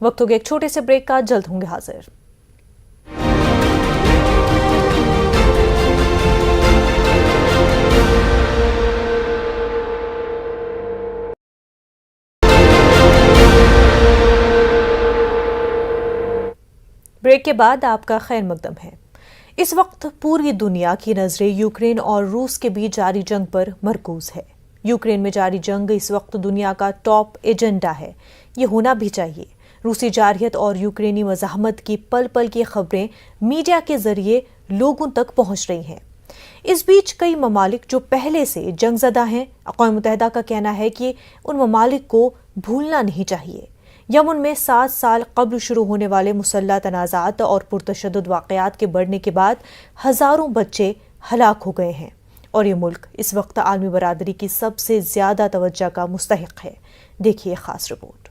वक्त हो गया एक छोटे से ब्रेक का, जल्द होंगे हाजिर। ब्रेक के बाद आपका खैर मकदम है। इस वक्त पूरी दुनिया की नजरें यूक्रेन और रूस के बीच जारी जंग पर मरकूज है। यूक्रेन में जारी जंग इस वक्त दुनिया का टॉप एजेंडा है, ये होना भी चाहिए। रूसी जारहियत और यूक्रेनी मज़ाहमत की पल पल की खबरें मीडिया के जरिए लोगों तक पहुंच रही हैं। इस बीच कई ममालिक जो पहले से जंगज़दा हैं, अक़वाम मुत्तहिदा का कहना है कि उन ममालिक को भूलना नहीं चाहिए। यमन में 7 साल कबल शुरू होने वाले मुसल्लह तनाज़ात और पुरतशद्दुद वाक़यात के बढ़ने के बाद हज़ारों बच्चे हलाक हो गए हैं और ये मुल्क इस वक्त आलमी बरादरी की सबसे ज़्यादा तवज्जो का मुस्तहिक़ है। देखिए ख़ास रिपोर्ट।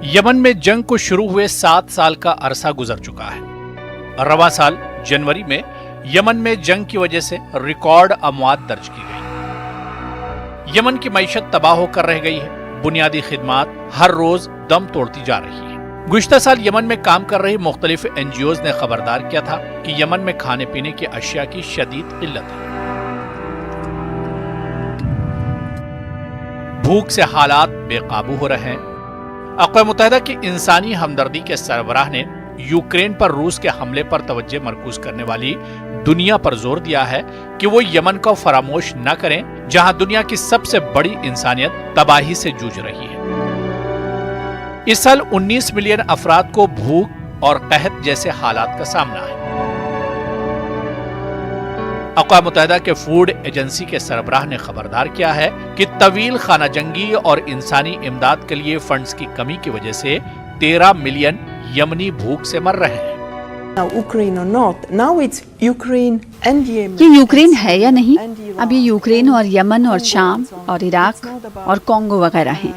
यमन में जंग को शुरू हुए 7 साल का अरसा गुजर चुका है। रवां साल जनवरी में यमन में जंग की वजह से रिकॉर्ड अमवात दर्ज की गई। यमन की मईशत तबाह होकर रह गई है। बुनियादी खिदमात हर रोज दम तोड़ती जा रही है। गुज़िश्ता साल यमन में काम कर रही मुख्तलिफ NGOs ने खबरदार किया था कि यमन में खाने पीने की अशिया की शदीद किल्लत है। भूख से हालात बेकाबू हो रहे हैं। अक़वाम मुत्तहिदा की इंसानी हमदर्दी के सरबराह ने यूक्रेन पर रूस के हमले पर तवज्जो मरकूज करने वाली दुनिया पर जोर दिया है कि वो यमन को फरामोश न करें, जहां दुनिया की सबसे बड़ी इंसानियत तबाही से जूझ रही है। इस साल 19 मिलियन अफराद को भूख और कहत जैसे हालात का सामना है। अक़वाम मुत्तहिदा के फूड एजेंसी के सरबराह ने खबरदार किया है कि तवील खाना जंगी और इंसानी इमदाद के लिए फंड्स की कमी की वजह से 13 मिलियन यमनी भूख से मर रहे हैं। ये यूक्रेन है या नहीं? अब ये यूक्रेन और यमन और शाम और इराक और कॉन्गो वगैरह हैं।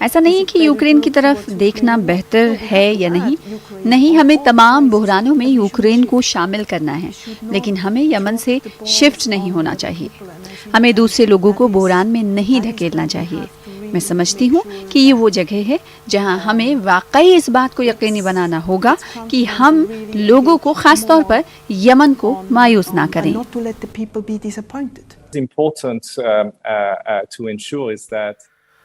ऐसा नहीं है कि यूक्रेन की तरफ देखना बेहतर है या नहीं, हमें तमाम बहरानों में यूक्रेन को शामिल करना है, लेकिन हमें यमन से शिफ्ट नहीं होना चाहिए। हमें दूसरे लोगों को बहरान में नहीं धकेलना चाहिए। मैं समझती हूँ कि ये वो जगह है जहाँ हमें वाकई इस बात को यकीनी बनाना होगा कि हम लोगों को, खास तौर पर यमन को, मायूस ना करें।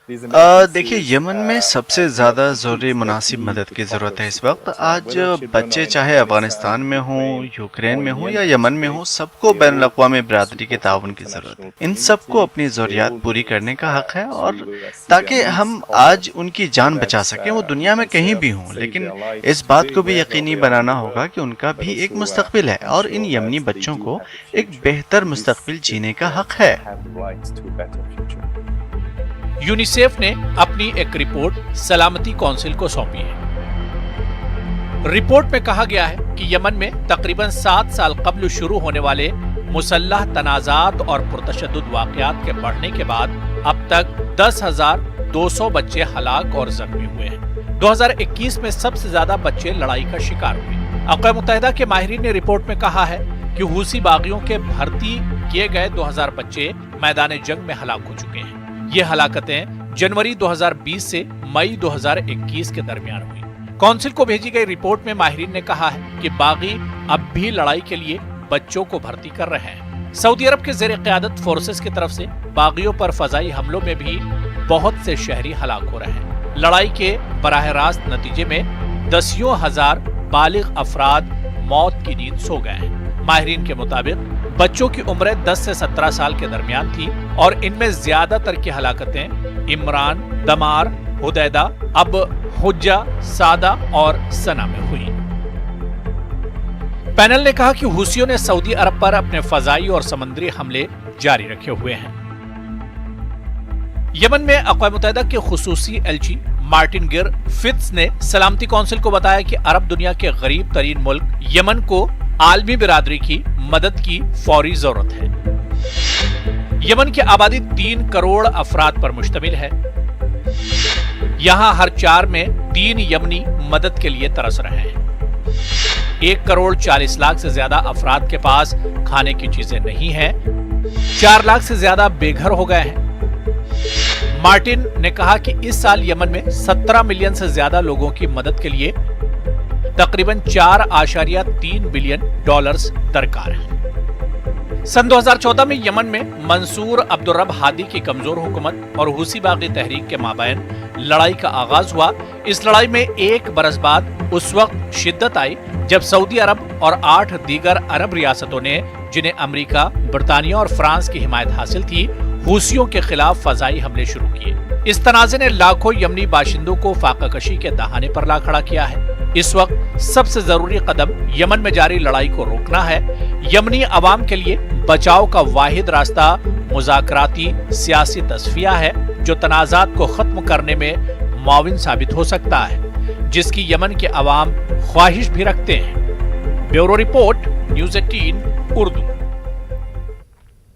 देखिए, यमन में सबसे ज़्यादा ज़रूरी मुनासिब मदद की ज़रूरत है इस वक्त। आज बच्चे चाहे अफगानिस्तान में हों, यूक्रेन में हों या यमन में हों, सबको बैनुल अक़वामी बिरादरी के ताउन की ज़रूरत है। इन सबको अपनी ज़रूरियात पूरी करने का हक़ है, और ताकि हम आज उनकी जान बचा सकें, वो दुनिया में कहीं भी हों। लेकिन इस बात को भी यकीनी बनाना होगा कि उनका भी एक मुस्तक़बिल है और इन यमनी बच्चों को एक बेहतर मुस्तक़बिल जीने का हक़ है। यूनिसेफ ने अपनी एक रिपोर्ट सलामती कौंसिल को सौंपी है। रिपोर्ट में कहा गया है कि यमन में तकरीबन 7 साल कबल शुरू होने वाले मुसल्लह तनाज़ात और पुरतशद्दुद वाक़यात के बढ़ने के बाद अब तक 10,200 बच्चे हलाक और जख्मी हुए हैं। 2021 में सबसे ज्यादा बच्चे लड़ाई का शिकार हुए। अक़वाम मुत्तहिदा के माहिरीन ने रिपोर्ट में कहा है कि हूसी बागियों के भर्ती किए गए 2000 बच्चे मैदान जंग में हलाक हो चुके हैं। ये हलाकतें जनवरी 2020 से मई 2021 के दरमियान हुई। कौंसिल को भेजी गई रिपोर्ट में माहिरीन ने कहा है कि बागी अब भी लड़ाई के लिए बच्चों को भर्ती कर रहे हैं। सऊदी अरब के ज़ेरे क़यादत फोर्सेस की तरफ से बागियों पर फज़ाई हमलों में भी बहुत से शहरी हलाक हो रहे हैं। लड़ाई के बराह रास्त नतीजे में दसियों हजार बालिग अफराद मौत की नींद सो गए हैं। माहिरीन के मुताबिक बच्चों की उम्र 10 से 17 साल के दरमियान थी और इनमें ज्यादातर की हलाकतें इमरान, दमार, हुदैदा, अब हुज्जा, सादा और सना में हुई। पैनल ने कहा कि हूसियों ने सऊदी अरब पर अपने फजाई और समंदरी हमले जारी रखे हुए हैं। यमन में अक़वाम मुत्तहिदा के खुसूसी एलची मार्टिन गिर फित्स ने सलामती कौंसिल को बताया कि अरब दुनिया के गरीब तरीन मुल्क यमन को आलमी बिरादरी की मदद की फौरी जरूरत है। यमन की आबादी 3 करोड़ अफराद पर मुश्तमिल है। यहाँ हर 4 में 3 यमनी मदद के लिए तरस रहे हैं। 1 करोड़ 40 लाख से ज्यादा अफराद के पास खाने की चीजें नहीं हैं। 4 लाख से ज्यादा बेघर हो गए हैं। मार्टिन ने कहा कि इस साल यमन में 17 मिलियन से ज्यादा लोगों की मदद के लिए तकरीबन 4.3 बिलियन डॉलर्स दरकार हैं। सन 2014 में यमन में मंसूर अब्दुर्रब हादी की कमजोर हुकूमत और हुसी बागी तहरीक के माबैन लड़ाई का आगाज हुआ। इस लड़ाई में 1 बरस बाद उस वक्त शिद्दत आई जब सऊदी अरब और 8 दीगर अरब रियासतों ने, जिन्हें अमेरिका, बरतानिया और फ्रांस की हिमायत हासिल थी, हुसियों के खिलाफ फजाई हमले शुरू किए। इस तनाज़े ने लाखों यमनी बाशिंदों को फाकाकशी के दहाने पर ला खड़ा किया है। इस वक्त सबसे जरूरी कदम यमन में जारी लड़ाई को रोकना है। यमनी अवाम के लिए बचाव का वाहिद रास्ता मुज़ाकराती सियासी तस्फिया है, जो तनाज़ात को खत्म करने में मुआविन साबित हो सकता है, जिसकी यमन के अवाम ख्वाहिश भी रखते हैं। Bureau report, news 18 Urdu.